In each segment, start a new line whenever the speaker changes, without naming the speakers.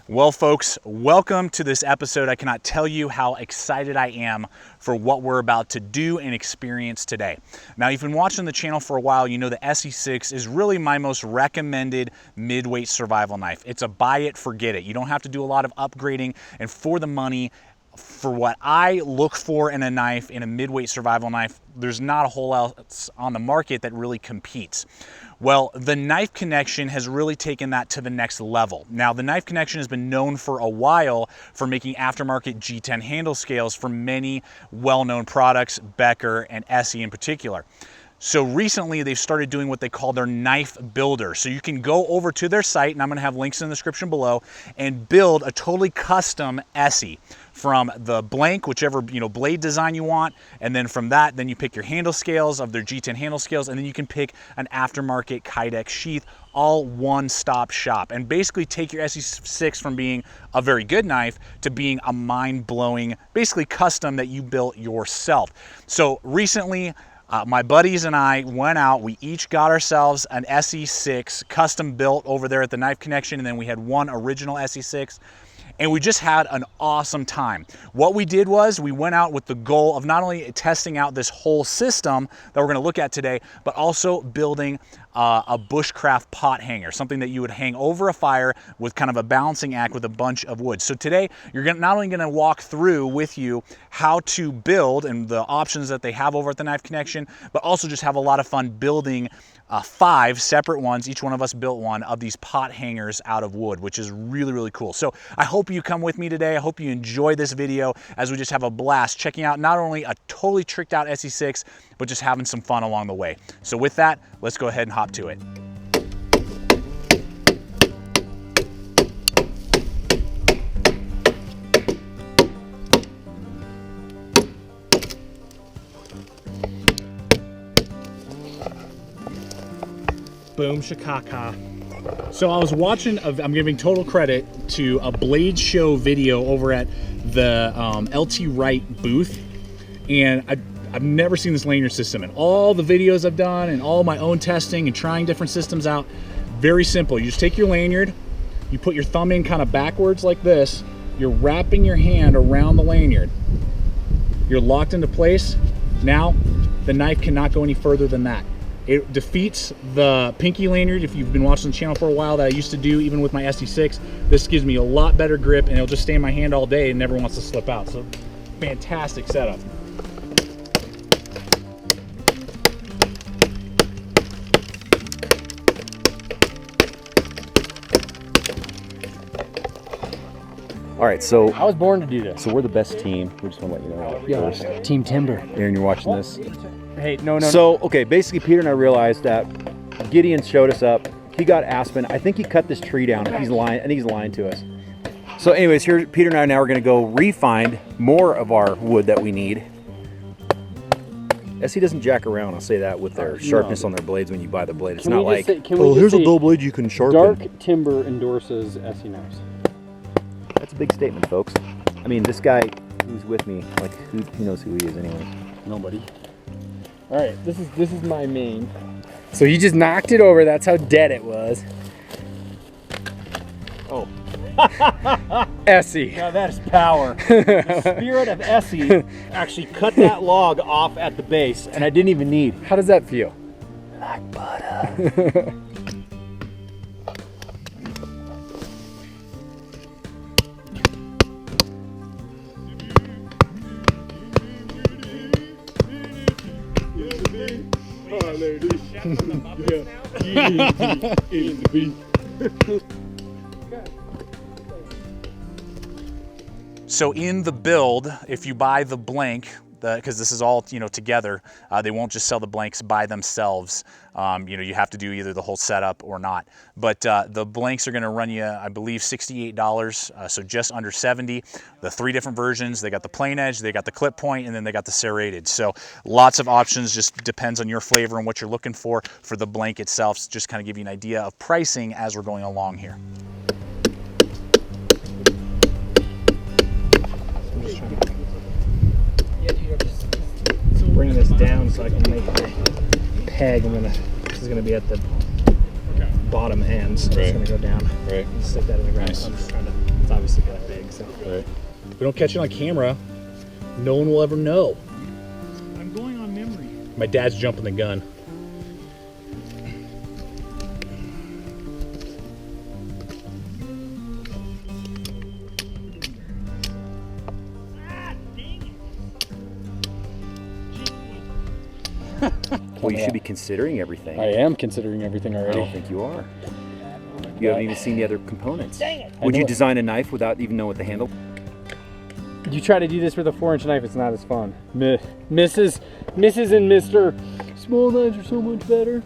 Well, folks, welcome to this episode. I cannot tell you how excited I am for what we're about to do and experience today. Now, you've been watching the channel for a while. You know the ESEE6 is really my most recommended mid-weight survival knife. It's a buy it, forget it. You don't have to do a lot of upgrading, and for the money, for what I look for in a knife, in a mid-weight survival knife, there's not a whole lot on the market that really competes. Well, the Knife Connection has really taken that to the next level. Now, the Knife Connection has been known for a while for making aftermarket G10 handle scales for many well-known products, Becker and ESEE in particular. So recently they've started doing what they call their knife builder. So you can go over to their site, and I'm gonna have links in the description below, and build a totally custom ESEE from the blank, whichever blade design you want, and then from that, then you pick your handle scales of their G10 handle scales, and then you can pick an aftermarket Kydex sheath, all one-stop shop, and basically take your ESEE6 from being a very good knife to being a mind-blowing, basically custom that you built yourself. So recently, my buddies and I went out, we each got ourselves an ESEE6 custom built over there at the Knife Connection, and then we had one original ESEE6, and we just had an awesome time. What we did was we went out with the goal of not only testing out this whole system that we're gonna look at today, but also building a bushcraft pot hanger, something that you would hang over a fire with kind of a balancing act with a bunch of wood. So today, you're not only gonna walk through with you how to build and the options that they have over at the Knife Connection, but also just have a lot of fun building 5 separate ones. Each one of us built one of these pot hangers out of wood, which is really, really cool. So I hope you come with me today. I hope you enjoy this video as we just have a blast checking out not only a totally tricked out ESEE6, but just having some fun along the way. So with that, let's go ahead and hop to it. Boom shakaka. So I was watching, I'm giving total credit to a Blade Show video over at the LT Wright booth, and I've never seen this lanyard system. And all the videos I've done and all my own testing and trying different systems out, very simple. You just take your lanyard, you put your thumb in kind of backwards like this, you're wrapping your hand around the lanyard. You're locked into place. Now, the knife cannot go any further than that. It defeats the pinky lanyard, if you've been watching the channel for a while, that I used to do even with my ESEE6. This gives me a lot better grip, and it'll just stay in my hand all day and never wants to slip out. So, fantastic setup.
All right, so
I was born to do this.
So we're the best team. We just want to let you know that first.
Team Timber.
Aaron, you're watching this.
Hey, no.
So, okay, basically Peter and I realized that Gideon showed us up. He got aspen. I think he cut this tree down. If he's lying, I think he's lying to us. So anyways, here Peter and I now are going to go re-find more of our wood that we need. ESEE doesn't jack around, I'll say that, with their sharpness on their blades when you buy the blade. It's not like, oh, here's a dull blade you can sharpen.
Dark Timber endorses ESEE knives.
That's a big statement, folks. I mean, this guy who's with me, like, who knows who he is anyway?
Nobody. All right, this is my main. So he just knocked it over. That's how dead it was.
Oh.
ESEE.
Now that is power. The spirit of ESEE actually cut that log off at the base, and I didn't even need.
How does that feel?
Like butter.
So in the build, if you buy the blank, because this is all together, they won't just sell the blanks by themselves. You have to do either the whole setup or not. But the blanks are going to run you, I believe, $68, so just under 70. The 3 different versions. They got the plain edge, they got the clip point, and then they got the serrated. So lots of options. Just depends on your flavor and what you're looking for the blank itself. So just kind of give you an idea of pricing as we're going along here.
Bring this down so I can make the peg. This is gonna be at the bottom end, so it's gonna go down.
Right.
Stick that in the ground.
Nice.
I'm just trying to
It's obviously kind of big, so.
Right.
If we don't catch it on camera, no one will ever know. I'm going on memory. My dad's jumping the gun.
Well, you should be considering everything.
I am considering everything
I
already.
don't think you are. You haven't even seen the other components.
Dang it.
Would you design a knife without even knowing what the handle?
You try to do this with a 4-inch knife, it's not as fun. Mrs. and Mr. Small knives are so much better.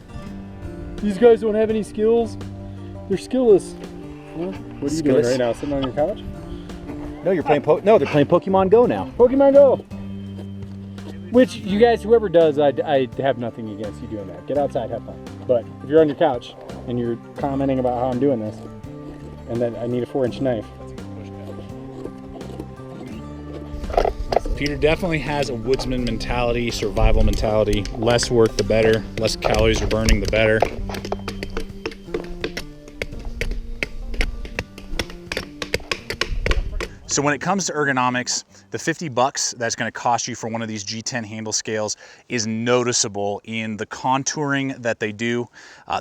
These guys don't have any skills. They're skillless. What are you doing right now? Sitting on your couch?
No, you're playing no, they're playing Pokemon Go now.
Pokemon Go! Which, you guys, whoever does, I have nothing against you doing that. Get outside, have fun. But if you're on your couch and you're commenting about how I'm doing this, and then I need a 4-inch knife.
Peter definitely has a woodsman mentality, survival mentality. Less work, the better. Less calories are burning, the better. So when it comes to ergonomics, the $50 that's going to cost you for one of these G10 handle scales is noticeable in the contouring that they do,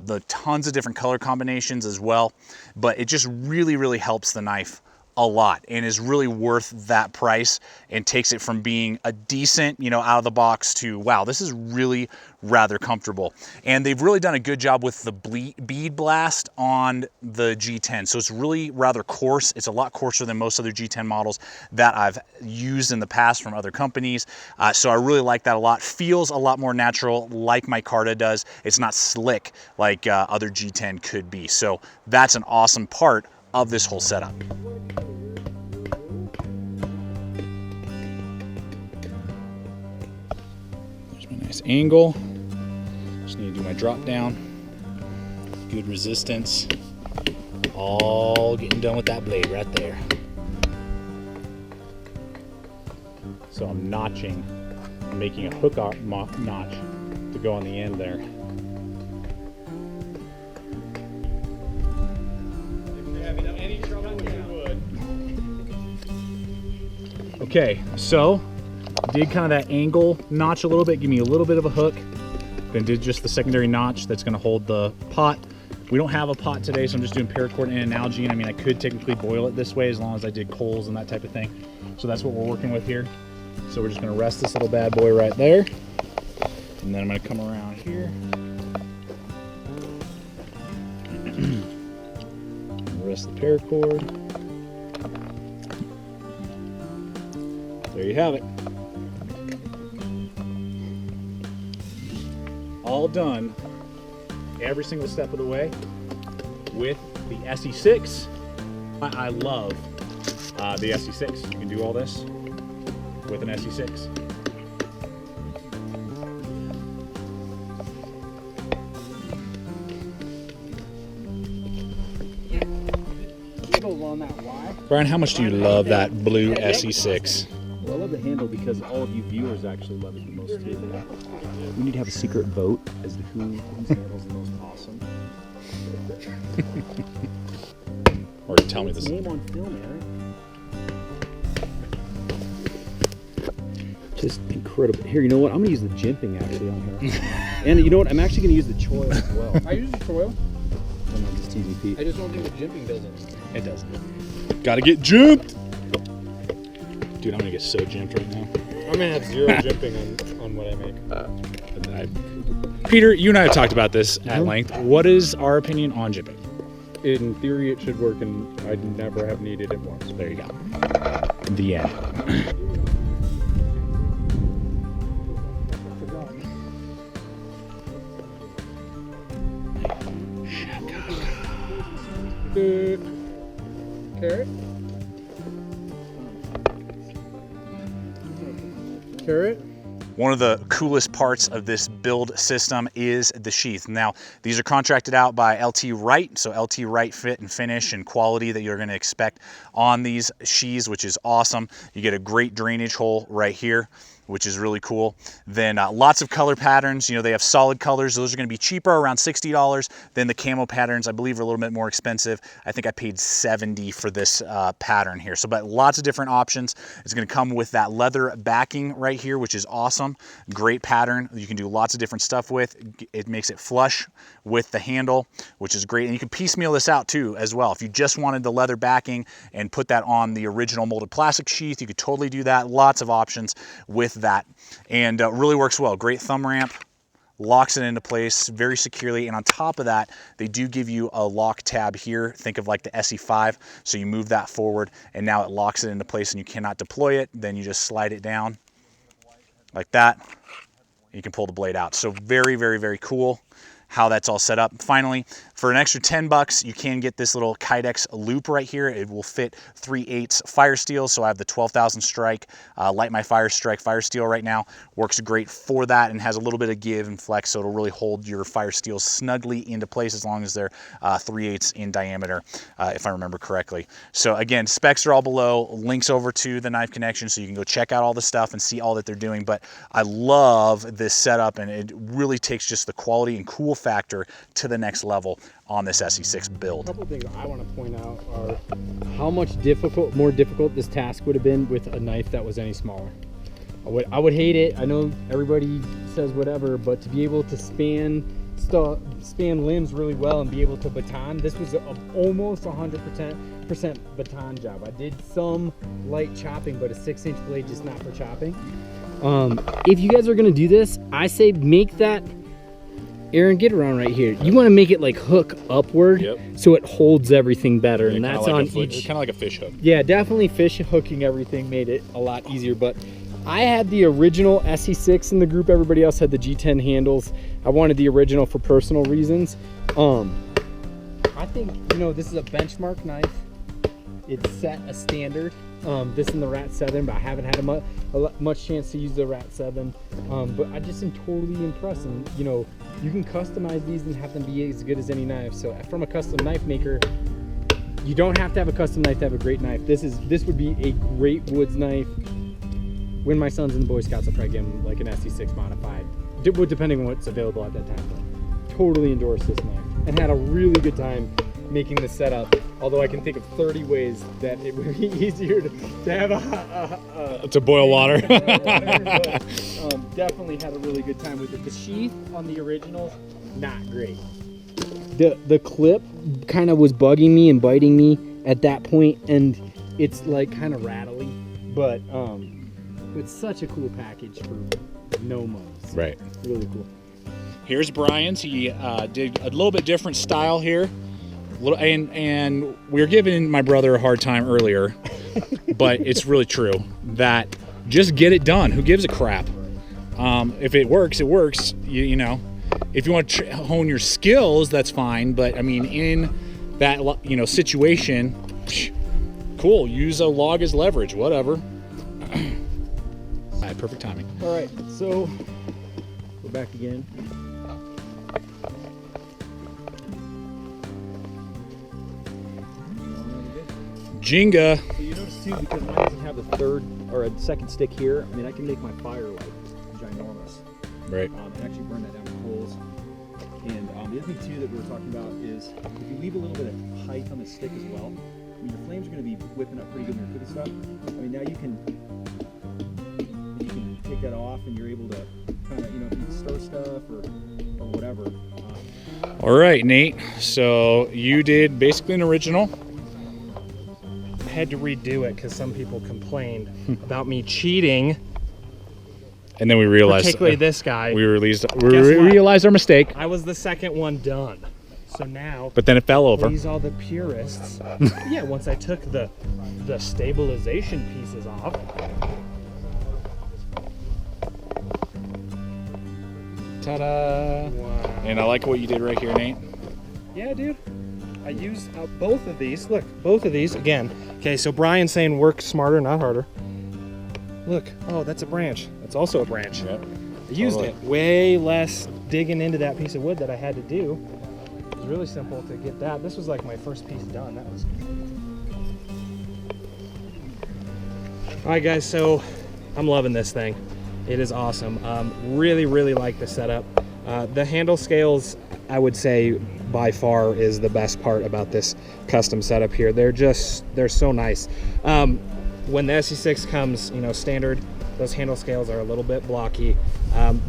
the tons of different color combinations as well, but it just really, really helps the knife a lot and is really worth that price and takes it from being a decent, you know, out of the box to, wow, this is really rather comfortable. And they've really done a good job with the bead blast on the G10. So it's really rather coarse. It's a lot coarser than most other G10 models that I've used in the past from other companies. So I really like that a lot. Feels a lot more natural like my Carta does. It's not slick like other G10 could be. So that's an awesome part of this whole setup. There's my nice angle. Just need to do my drop down. Good resistance. All getting done with that blade right there. So I'm notching, I'm making a hook notch to go on the end there. Okay, so did kind of that angle notch a little bit, give me a little bit of a hook, then did just the secondary notch that's going to hold the pot. We don't have a pot today, so I'm just doing paracord and Nalgene. I mean, I could technically boil it this way as long as I did coals and that type of thing. So that's what we're working with here. So we're just going to rest this little bad boy right there, and then I'm going to come around here. Rest the paracord. There you have it. All done, every single step of the way with the ESEE6. I love the ESEE6. You can do all this with an ESEE6. Brian, how much do you love that blue ESEE6?
Well, I love the handle because all of you viewers actually love it the most too. We need to have a secret vote as to whose handle is the most awesome.
Or tell me this.
Name on film, Eric. Just incredible. Here, you know what? I'm gonna use the jimping actually on here. And you know what? I'm actually gonna use the choil as well.
I use the choil.
I'm not just teasing Pete.
I just don't think the jimping does it.
It doesn't. Gotta get jimped! Dude, I'm gonna get so jimped right now.
I'm gonna have zero jimping on what I make.
Peter, you and I have talked about this at length. What is our opinion on jimping?
In theory, it should work, and I'd never have needed it once.
There you go. The end.
Carrot? Carrot?
One of the coolest parts of this build system is the sheath. Now, these are contracted out by LT Wright, so LT Wright fit and finish and quality that you're gonna expect on these sheaths, which is awesome. You get a great drainage hole right here, which is really cool. Then lots of color patterns. You know, they have solid colors. Those are going to be cheaper, around $60. Then the camo patterns, I believe, are a little bit more expensive. I think I paid $70 for this pattern here. So, but lots of different options. It's going to come with that leather backing right here, which is awesome. Great pattern. You can do lots of different stuff with. It makes it flush with the handle, which is great. And you can piecemeal this out too as well. If you just wanted the leather backing and put that on the original molded plastic sheath, you could totally do that. Lots of options with that, and really works well. Great thumb ramp, locks it into place very securely, and on top of that, they do give you a lock tab here. Think of like the ESEE6, so you move that forward, and now it locks it into place, and you cannot deploy it. Then you just slide it down like that. You can pull the blade out. So very, very, very cool how that's all set up. Finally, for an extra $10, you can get this little Kydex loop right here. It will fit 3/8 fire steel. So I have the 12,000 strike, Light My Fire Strike fire steel right now. Works great for that and has a little bit of give and flex. So it'll really hold your fire steel snugly into place as long as they're 3/8 in diameter, if I remember correctly. So again, specs are all below, links over to the Knife Connection, so you can go check out all the stuff and see all that they're doing. But I love this setup, and it really takes just the quality and cool factor to the next level on this ESEE6 build.
A couple things I want to point out are how much more difficult this task would have been with a knife that was any smaller. I would hate it. I know everybody says whatever, but to be able to span limbs really well and be able to baton, this was almost 100% baton job. I did some light chopping, but a 6-inch blade just not for chopping. If you guys are gonna do this, I say make that, Aaron, get around right here. You want to make it like hook upward, so it holds everything better, and that's like on each.
Kind of like a fish hook.
Yeah, definitely fish hooking everything made it a lot easier. But I had the original ESEE6 in the group. Everybody else had the G10 handles. I wanted the original for personal reasons. I think, you know, this is a benchmark knife. It set a standard. This and the Rat 7, but I haven't had much chance to use the Rat 7. But I just am totally impressed, and you know, you can customize these and have them be as good as any knife. So from a custom knife maker, you don't have to have a custom knife to have a great knife. This would be a great woods knife. When my son's in the Boy Scouts, I'll probably give him like an ESEE6 modified, depending on what's available at that time. But totally endorse this knife, and had a really good time making this setup. Although I can think of 30 ways that it would be easier to have
to boil water.
But, definitely had a really good time with it. The sheath on the original, not great. The clip kind of was bugging me and biting me at that point, and it's like kind of rattly. But it's such a cool package for no months.
Right.
Really cool.
Here's Brian's. He did a little bit different style here. And we were giving my brother a hard time earlier, but it's really true that just get it done. Who gives a crap? If it works, it works. You know, if you want to hone your skills, that's fine. But I mean, in that situation, cool. Use a log as leverage. Whatever. Perfect timing.
All right, so we're back again.
Jenga.
So you notice too, because mine doesn't have the third or a second stick here, I mean, I can make my fire like ginormous.
Right.
And actually burn that down with coals. And the other thing too that we were talking about is if you leave a little bit of height on the stick as well, I mean, the flames are going to be whipping up pretty good when you're cooking stuff. I mean, now you can take that off, and you're able to kind of, you know, if you stir stuff or whatever.
All right, Nate. So you did basically an original.
Had to redo it because some people complained about me cheating.
And then we realized,
particularly this guy.
We realized our mistake.
I was the second one done. So now,
but then it fell over.
Please all the purists. Yeah, once I took the stabilization pieces off.
Ta-da!
Wow.
And I like what you did right here, Nate.
Yeah, dude. I used both of these. Look, both of these again. Okay, so Brian's saying work smarter, not harder. Look, oh, that's a branch. That's also a branch.
Yep.
I used it. Way less digging into that piece of wood that I had to do. It was really simple to get that. This was like my first piece done. That was. All right, guys. So I'm loving this thing. It is awesome. Really, really like the setup. The handle scales, I would say, by far is the best part about this custom setup here. They're so nice. When the SE6 comes, you know, standard, those handle scales are a little bit blocky.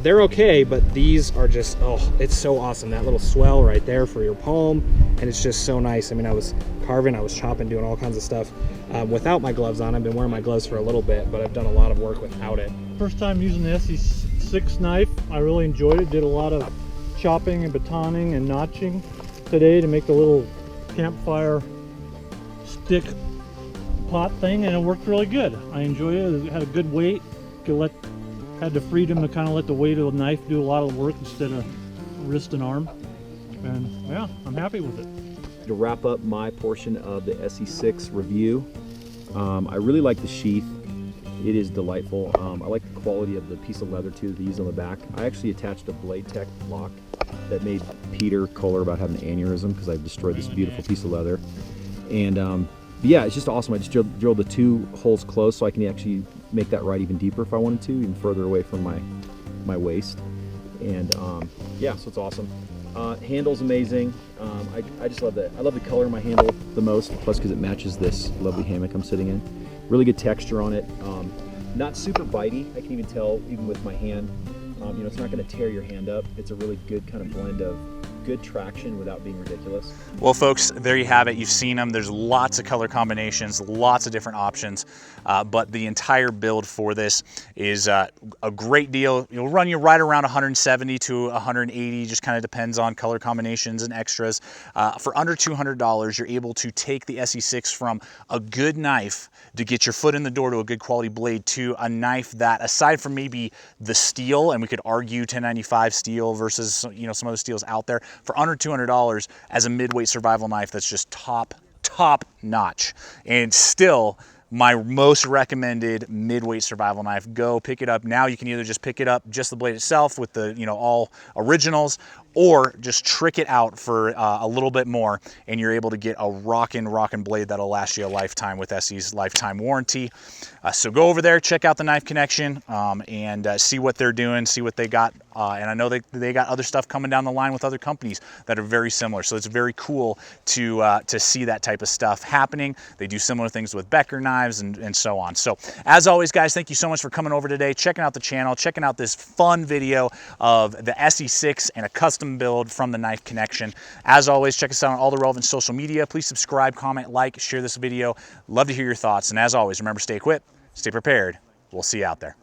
They're okay, but these are just, oh, it's so awesome. That little swell right there for your palm, and it's just so nice. I mean, I was carving, I was chopping, doing all kinds of stuff without my gloves on. I've been wearing my gloves for a little bit, but I've done a lot of work without it.
First time using the SE6 knife, I really enjoyed it. Did a lot of chopping and batoning and notching today to make the little campfire stick pot thing, and it worked really good. I enjoyed it. It had a good weight. Had the freedom to kind of let the weight of the knife do a lot of work instead of wrist and arm. And yeah, I'm happy with it.
To wrap up my portion of the SE6 review, I really like the sheath. It is delightful. I like the quality of the piece of leather too that they use on the back. I actually attached a BLADEHQ lock that made Peter Kohler about having an aneurysm because I destroyed this beautiful piece of leather. And yeah, it's just awesome. I just drilled the 2 holes close so I can actually make that ride even deeper if I wanted to, even further away from my waist. And yeah, so it's awesome. Handle's amazing. I just love that. I love the color of my handle the most, plus because it matches this lovely hammock I'm sitting in. Really good texture on it. Not super bitey. I can even tell, even with my hand. You know, it's not going to tear your hand up. It's a really good kind of blend of good traction without being ridiculous.
Well, folks, there you have it. You've seen them. There's lots of color combinations, lots of different options, but the entire build for this is a great deal. It'll run you right around 170 to 180, just kind of depends on color combinations and extras. For under $200, you're able to take the SE6 from a good knife to get your foot in the door to a good quality blade to a knife that, aside from maybe the steel, and we could argue 1095 steel versus, you know, some other steels out there, for under $200 as a midweight survival knife that's just top notch, and still my most recommended midweight survival knife. Go pick it up now. You can either just pick it up, just the blade itself with the, you know, all originals, or just trick it out for a little bit more, and you're able to get a rockin' blade that'll last you a lifetime with SE's lifetime warranty. So go over there, check out the Knife Connection, and see what they're doing, see what they got. And I know they got other stuff coming down the line with other companies that are very similar. So it's very cool to see that type of stuff happening. They do similar things with Becker knives and so on. So as always, guys, thank you so much for coming over today, checking out the channel, checking out this fun video of the SE6 and a custom build from the Knife Connection. As always, check us out on all the relevant social media. Please subscribe, comment, like, share this video. Love to hear your thoughts. And as always, remember, stay equipped, stay prepared. We'll see you out there.